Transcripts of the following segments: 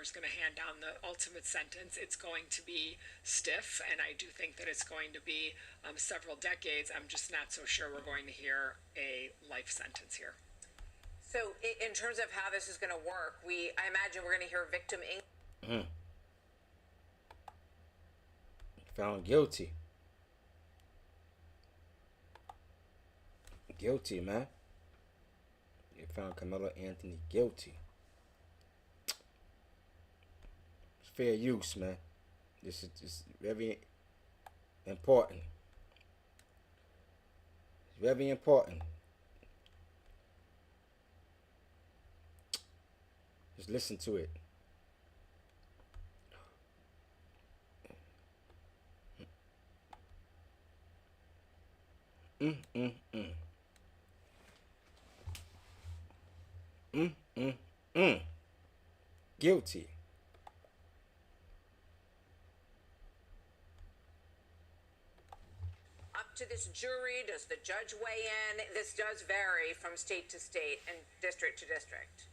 whoever's going to hand down the ultimate sentence, it's going to be stiff, and I do think that it's going to be several decades. I'm just not so sure we're going to hear a life sentence here. So in terms of how this is going to work, I imagine we're going to hear victim Found guilty. Guilty, man. You found Karmelo Anthony guilty. It's fair use, man. This is very important. It's very important. Just listen to it. Guilty. up to this jury? Does the judge weigh in? This does vary from state to state and district to district.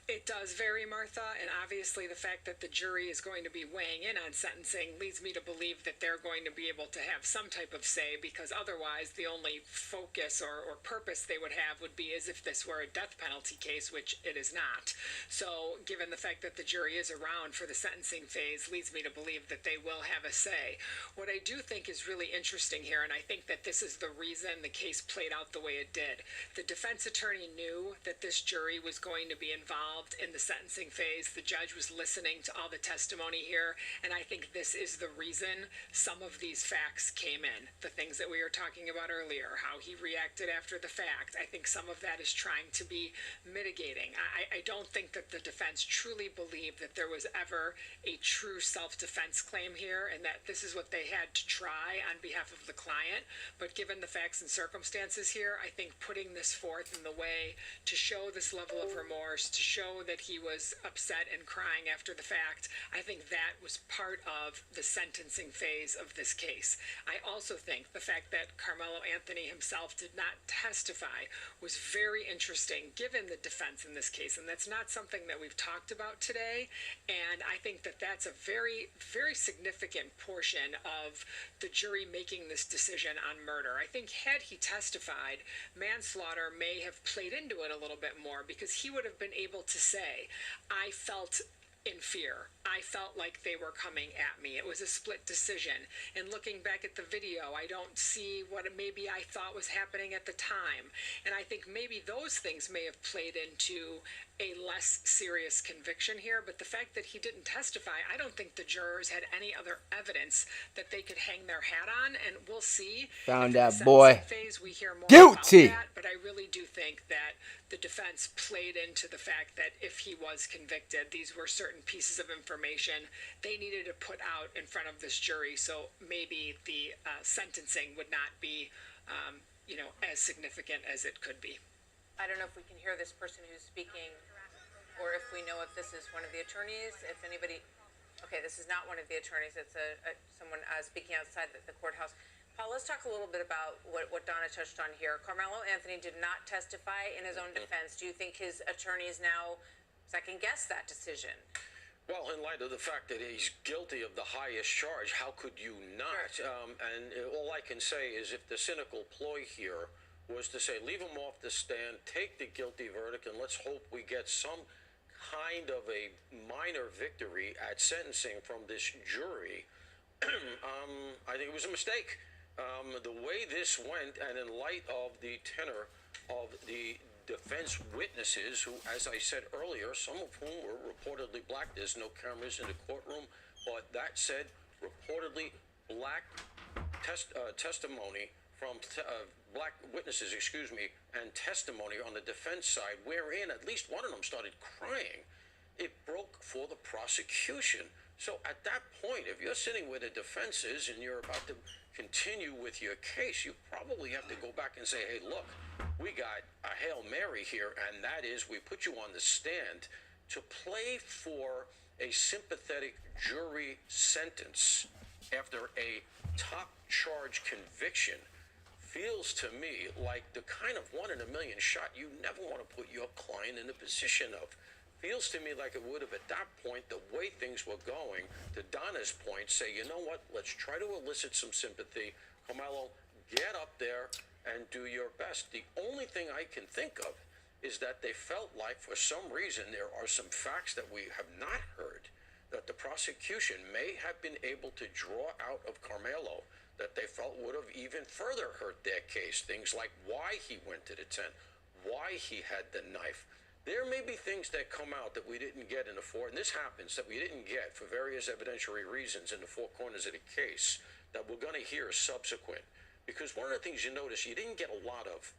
It does vary, Martha, and obviously the fact that the jury is going to be weighing in on sentencing leads me to believe that they're going to be able to have some type of say, because otherwise the only focus or purpose they would have would be as if this were a death penalty case, which it is not. So given the fact that the jury is around for the sentencing phase leads me to believe that they will have a say. What I do think is really interesting here, and I think that this is the reason the case played out the way it did, the defense attorney knew that this jury was going to be involved in the sentencing phase. The judge was listening to all the testimony here, and I think this is the reason some of these facts came in. The things that we were talking about earlier, how he reacted after the fact, I think some of that is trying to be mitigating. I don't think that the defense truly believed that there was ever a true self-defense claim here, and that this is what they had to try on behalf of the client. But given the facts and circumstances here, I think putting this forth in the way to show this level of remorse, to show that he was upset and crying after the fact, I think that was part of the sentencing phase of this case. I also think the fact that Karmelo Anthony himself did not testify was very interesting given the defense in this case, and that's not something that we've talked about today, and I think that that's a very, very significant portion of the jury making this decision on murder. I think had he testified, manslaughter may have played into it a little bit more, because he would have been able to say, I felt in fear. I felt like they were coming at me. It was a split decision. And looking back at the video, I don't see what maybe I thought was happening at the time. And I think maybe those things may have played into a less serious conviction here. But the fact that he didn't testify, I don't think the jurors had any other evidence that they could hang their hat on. And we'll see. Found that boy phase, we hear more guilty. about that, but I really do think that the defense played into the fact that if he was convicted, these were certain pieces of information they needed to put out in front of this jury, so maybe the sentencing would not be, as significant as it could be. I don't know if we can hear this person who's speaking, or if we know if this is one of the attorneys. If anybody, okay, this is not one of the attorneys. It's someone speaking outside the courthouse. Paul, let's talk a little bit about what Donna touched on here. Karmelo Anthony did not testify in his own defense. Do you think his attorneys now second-guess that decision? Well, in light of the fact that he's guilty of the highest charge, how could you not? Sure. And all I can say is if the cynical ploy here was to say, leave him off the stand, take the guilty verdict, and let's hope we get some kind of a minor victory at sentencing from this jury, I think it was a mistake. The way this went, and in light of the tenor of the defense witnesses, who, as I said earlier, some of whom were reportedly black. There's no cameras in the courtroom, but that said, reportedly black testimony from black witnesses, and testimony on the defense side, wherein at least one of them started crying. It broke for the prosecution. So at that point, if you're sitting where the defense is and you're about to continue with your case, you probably have to go back and say, hey, look, we got a Hail Mary here, and that is we put you on the stand to play for a sympathetic jury sentence after a top charge conviction feels to me like the kind of 1 in a million shot you never want to put your client in a position of. Feels to me like it would have at that point, the way things were going, to Donna's point, say, you know what, let's try to elicit some sympathy. Karmelo, get up there and do your best. The only thing I can think of is that they felt like, for some reason, there are some facts that we have not heard that the prosecution may have been able to draw out of Karmelo that they felt would have even further hurt their case. Things like why he went to the tent, why he had the knife. There may be things that come out that we didn't get in the four, and this happens, that we didn't get for various evidentiary reasons in the four corners of the case that we're going to hear subsequent. Because one of the things you notice you didn't get a lot of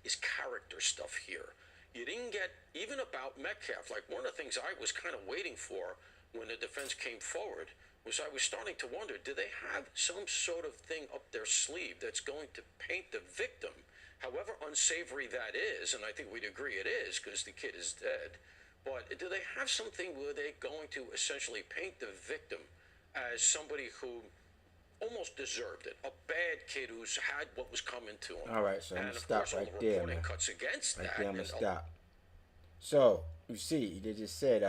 is character stuff here. You didn't get even about Metcalf. Like, one of the things I was kind of waiting for when the defense came forward was I was starting to wonder, do they have some sort of thing up their sleeve that's going to paint the victim, however unsavory that is, and I think we'd agree it is because the kid is dead, but do they have something where they're going to essentially paint the victim as somebody who almost deserved it, a bad kid who's had what was coming to him? All right, so I'm and gonna of stop course, all right the there, reporting man. cuts against Right that. there, I'm gonna and stop. So you see, they just said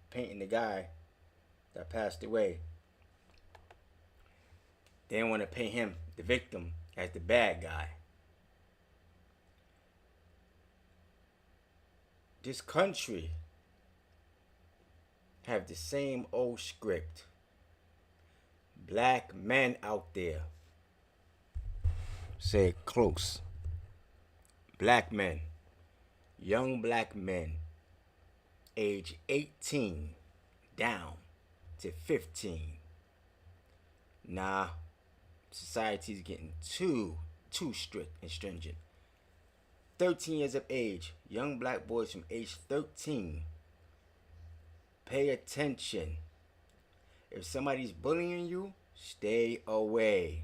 painting the guy that passed away. They didn't want to paint him, the victim, as the bad guy. This country have the same old script. Black men out there. Say it close. Black men. Young black men. Age 18 down to 15. Nah, society's getting too strict and stringent. 13 years of age, young black boys from age 13. Pay attention. If somebody's bullying you, stay away.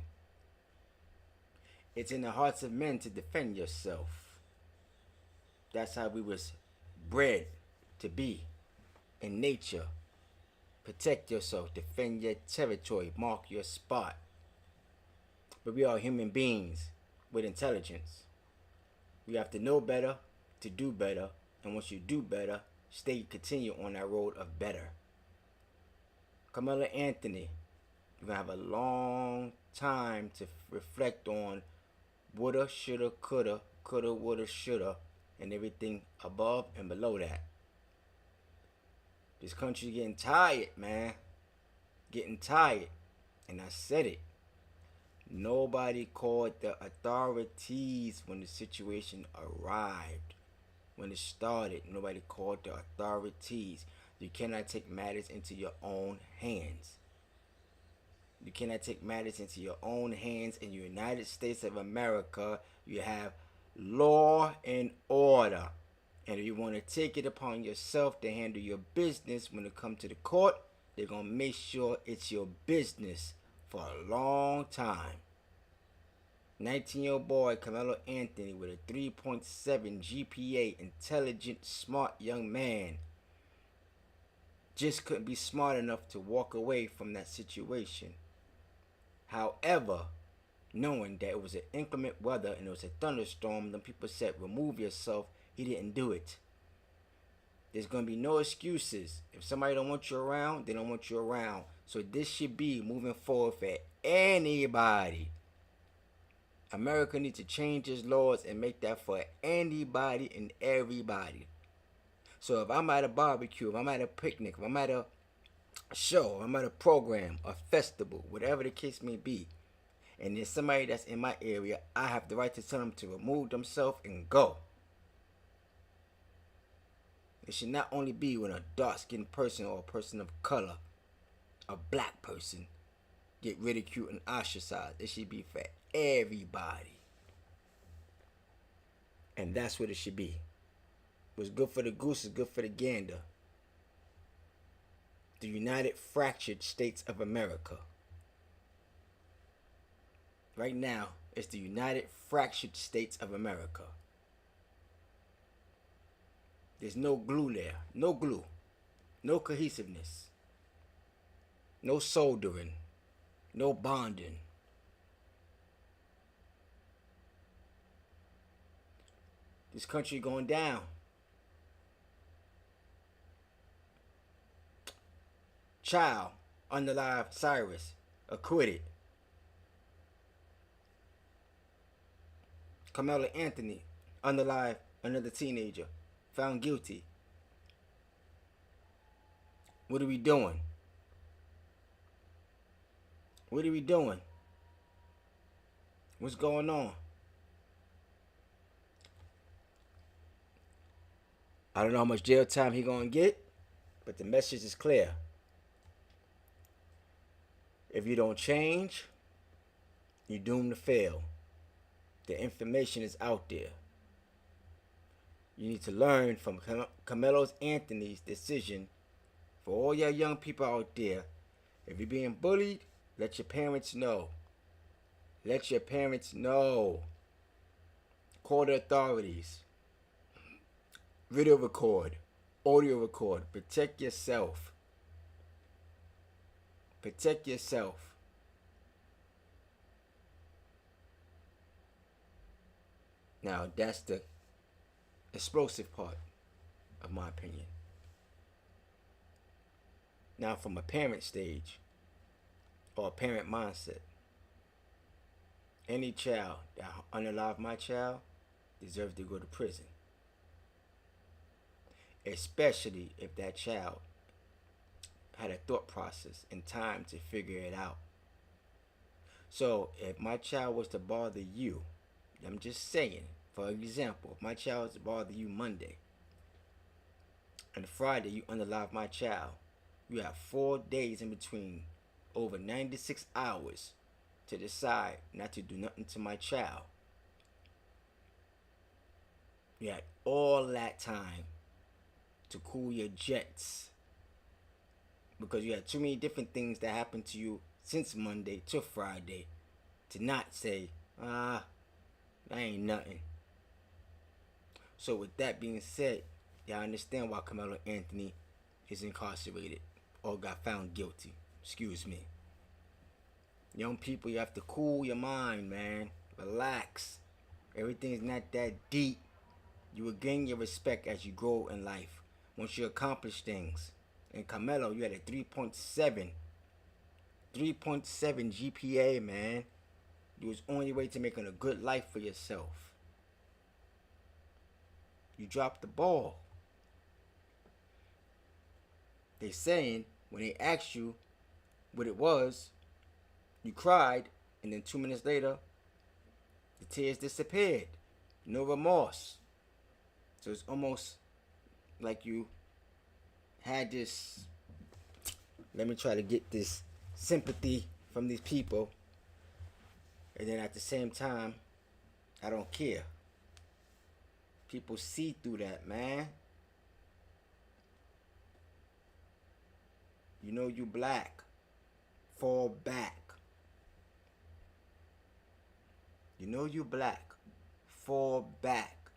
It's in the hearts of men to defend yourself. That's how we was bred to be in nature. Protect yourself, defend your territory, mark your spot. But we are human beings with intelligence. We have to know better to do better, and once you do better, continue on that road of better. Karmelo Anthony, you're gonna have a long time to reflect on woulda, shoulda, coulda, woulda, shoulda, and everything above and below that. This country's getting tired, man. Getting tired. And I said it. Nobody called the authorities when the situation arrived. When it started, nobody called the authorities. You cannot take matters into your own hands. You cannot take matters into your own hands. In the United States of America, you have law and order. And if you want to take it upon yourself to handle your business when it comes to the court, they're going to make sure it's your business for a long time. 19-year-old boy Karmelo Anthony with a 3.7 GPA, intelligent, smart young man, just couldn't be smart enough to walk away from that situation. However, knowing that it was an inclement weather and it was a thunderstorm, the people said, remove yourself. He didn't do it. There's going to be no excuses. If somebody don't want you around, they don't want you around. So this should be moving forward for anybody. America needs to change its laws and make that for anybody and everybody. So if I'm at a barbecue, if I'm at a picnic, if I'm at a show, if I'm at a program, a festival, whatever the case may be, and there's somebody that's in my area, I have the right to tell them to remove themselves and go. It should not only be when a dark-skinned person or a person of color, a black person, get ridiculed and ostracized. It should be for everybody. And that's what it should be. What's good for the goose is good for the gander. The United Fractured States of America. Right now, it's the United Fractured States of America. There's no glue there. No glue. No cohesiveness. No soldering. No bonding. This country going down. child, unalive Cyrus, acquitted. Karmelo Anthony, unalive another teenager, found guilty. What are we doing? What are we doing? What's going on? I don't know how much jail time he gonna get, but the message is clear. If you don't change, you're doomed to fail. The information is out there. You need to learn from Karmelo Anthony's decision. For all your young people out there, if you're being bullied, let your parents know. Let your parents know. Call the authorities. Video record. Audio record. Protect yourself. Protect yourself. Now, that's the explosive part of my opinion. Now, from a parent stage or a parent mindset, any child that unalive my child deserves to go to prison. Especially if that child had a thought process and time to figure it out. So if my child was to bother you, I'm just saying, for example, if my child was to bother you Monday, and Friday you unalive my child, you have 4 days in between, over 96 hours, to decide not to do nothing to my child. You had all that time to cool your jets, because you had too many different things that happened to you since Monday to Friday to not say, that ain't nothing. So with that being said, y'all understand why Karmelo Anthony is incarcerated or got found guilty. Excuse me. Young people, you have to cool your mind, man. Relax. Everything's not that deep. You will gain your respect as you grow in life once you accomplish things. And Karmelo, you had a 3.7 GPA, man. You was on your way to making a good life for yourself. You dropped the ball. They saying when they asked you what it was, you cried, and then 2 minutes later, the tears disappeared. No remorse. So it's almost like you had this, let me try to get this sympathy from these people, and then at the same time, I don't care. People see through that, man. You know you black. Fall back. You know you black. Fall back.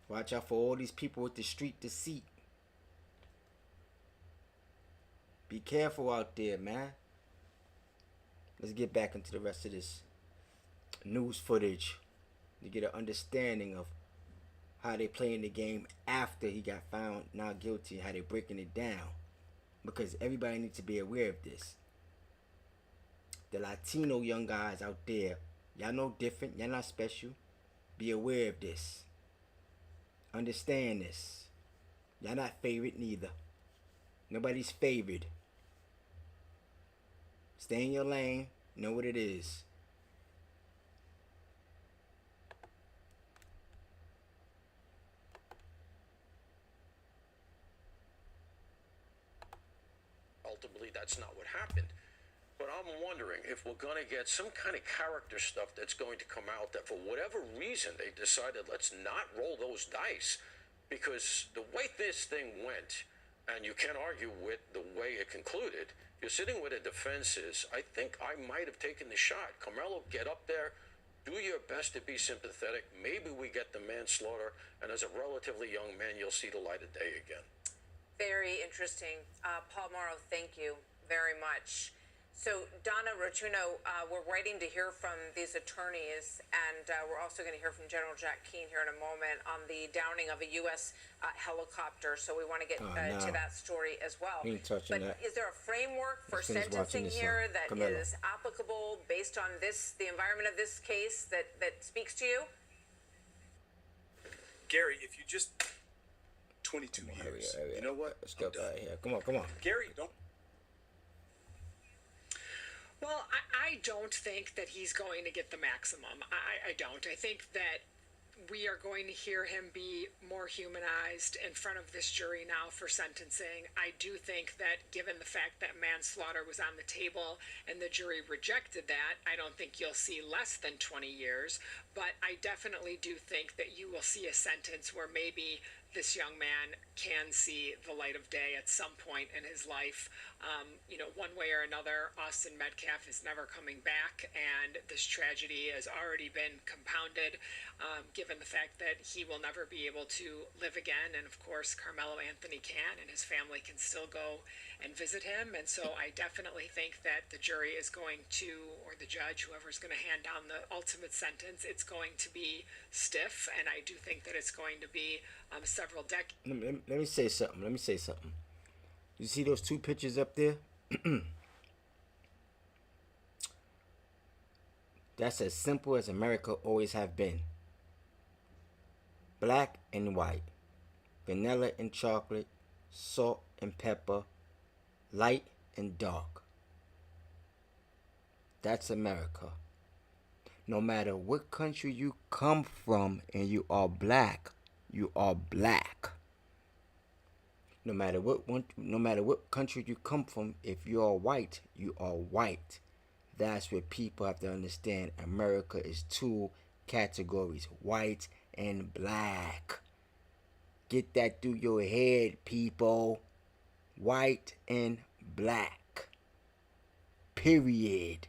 Watch out for all these people with the street deceit. Be careful out there, man. Let's get back into the rest of this news footage to get an understanding of how they playing the game after he got found not guilty, how they breaking it down. Because everybody needs to be aware of this. The Latino young guys out there, y'all know different, y'all not special. Be aware of this. Understand this. Y'all not favored neither. Nobody's favored. Stay in your lane. Know what it is. Ultimately, that's not what happened. But I'm wondering if we're going to get some kind of character stuff that's going to come out that for whatever reason they decided let's not roll those dice. Because the way this thing went, and you can't argue with the way it concluded, you're sitting where the defense is. I think I might have taken the shot. Karmelo, get up there. Do your best to be sympathetic. Maybe we get the manslaughter, and as a relatively young man, you'll see the light of day again. Very interesting. Paul Morrow, thank you very much. So Donna Rotuno, we're waiting to hear from these attorneys, and we're also going to hear from General Jack Keane here in a moment on the downing of a U.S. Helicopter. So we want to get to that story as well. We ain't touching but that. Is there a framework for Let's finish watching sentencing this, here that Karmelo. is applicable based on the environment of this case that speaks to you? Gary, if you just 22 years, you know what? Let's go right here. Come on. Gary, don't. Well, I don't think that he's going to get the maximum. I don't. I think that we are going to hear him be more humanized in front of this jury now for sentencing. I do think that given the fact that manslaughter was on the table and the jury rejected that, I don't think you'll see less than 20 years. But I definitely do think that you will see a sentence where maybe this young man can see the light of day at some point in his life. One way or another, Austin Metcalf is never coming back, and this tragedy has already been compounded, given the fact that he will never be able to live again. And of course, Karmelo Anthony can, and his family can still go and visit him. And so I definitely think that the jury is going to, or the judge, whoever's going to hand down the ultimate sentence, it's going to be stiff. And I do think that it's going to be several decades. Let me say something. You see those two pictures up there? That's as simple as America always have been. Black and white, vanilla and chocolate, salt and pepper, light and dark. That's America. No matter what country you come from and you are black, you are black. No matter what country you come from, if you are white, you are white. That's what people have to understand. America is two categories, white and black. Get that through your head, people. White and black. Period.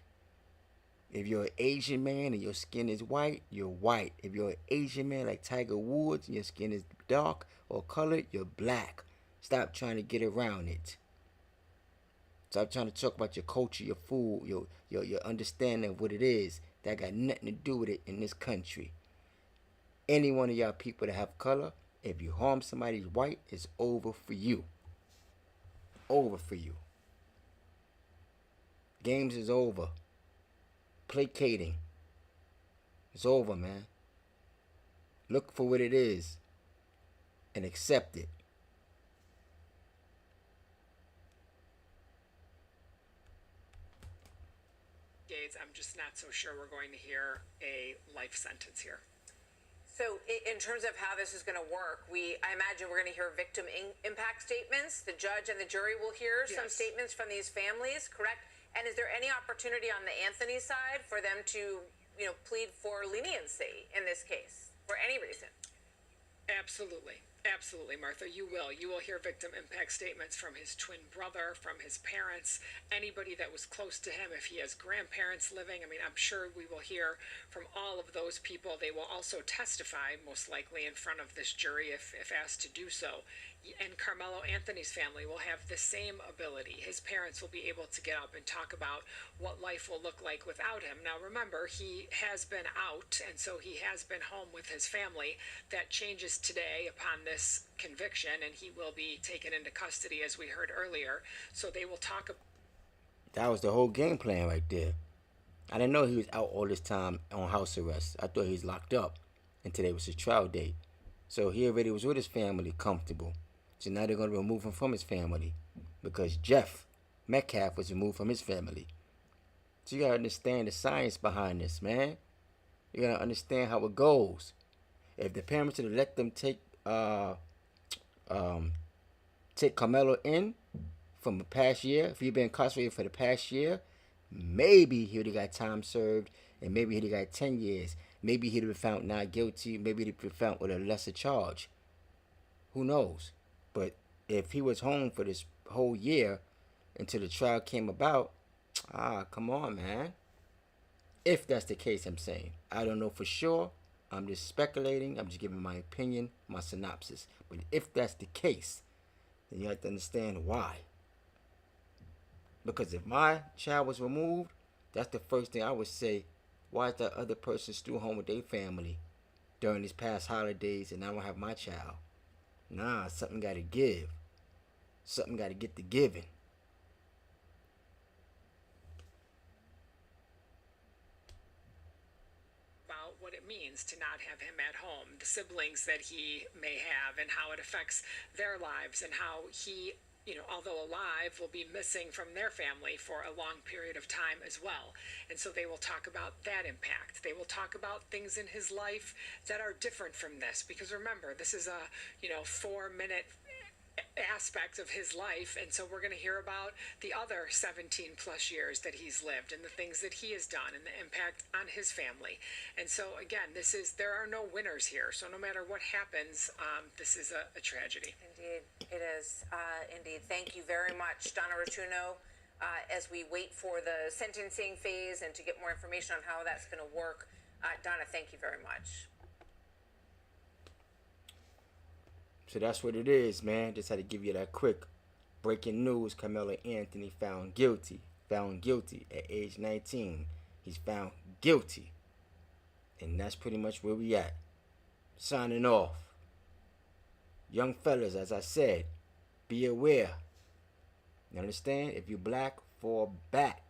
If you're an Asian man and your skin is white, you're white. If you're an Asian man like Tiger Woods and your skin is dark or colored, you're black. Stop trying to get around it. Stop trying to talk about your culture, your food, your understanding of what it is. That got nothing to do with it in this country. Any one of y'all people that have color, if you harm somebody's white, it's over for you. Over for you. Games is over. Placating. It's over, man. Look for what it is and accept it. I'm just not so sure we're going to hear a life sentence here. So in terms of how this is going to work, I imagine we're going to hear victim impact statements. The judge and the jury will hear some statements from these families, correct? And is there any opportunity on the Anthony side for them to, plead for leniency in this case for any reason? Absolutely. Absolutely, Martha. You will hear victim impact statements from his twin brother, from his parents, anybody that was close to him. If he has grandparents living, I'm sure we will hear from all of those people. They will also testify, most likely, in front of this jury if asked to do so. And Karmelo Anthony's family will have the same ability. His parents will be able to get up and talk about what life will look like without him. Now, remember, he has been out, and so he has been home with his family. That changes today upon this conviction, and he will be taken into custody, as we heard earlier. So they will talk about. That was the whole game plan right there. I didn't know he was out all this time on house arrest. I thought he was locked up, and today was his trial date. So he already was with his family comfortable. So now they're going to remove him from his family because Jeff Metcalf was removed from his family. So you got to understand the science behind this, man. You got to understand how it goes. If the parents would have let them take Karmelo in from the past year, if he'd been incarcerated for the past year, maybe he would have got time served and maybe he'd have got 10 years. Maybe he'd have been found not guilty. Maybe he'd have been found with a lesser charge. Who knows? But if he was home for this whole year until the trial came about, come on, man. If that's the case, I'm saying. I don't know for sure. I'm just speculating. I'm just giving my opinion, my synopsis. But if that's the case, then you have to understand why. Because if my child was removed, that's the first thing I would say. Why is that other person still home with their family during these past holidays and I don't have my child? Nah, something got to give. Something got to get the giving. About what it means to not have him at home, the siblings that he may have, and how it affects their lives, and how he, although alive, will be missing from their family for a long period of time as well. And so they will talk about that impact. They will talk about things in his life that are different from this, because remember, this is a 4-minute aspect of his life, and so we're going to hear about the other 17 plus years that he's lived and the things that he has done and the impact on his family. And so again, there are no winners here, so no matter what happens, this is a tragedy. Indeed, it is. Indeed. Thank you very much, Donna Rotuno. As we wait for the sentencing phase and to get more information on how that's going to work, Donna, thank you very much. So that's what it is, man. Just had to give you that quick breaking news. Karmelo Anthony found guilty. Found guilty at age 19. He's found guilty. And that's pretty much where we at. Signing off. Young fellas, as I said, be aware. You understand? If you black, fall back.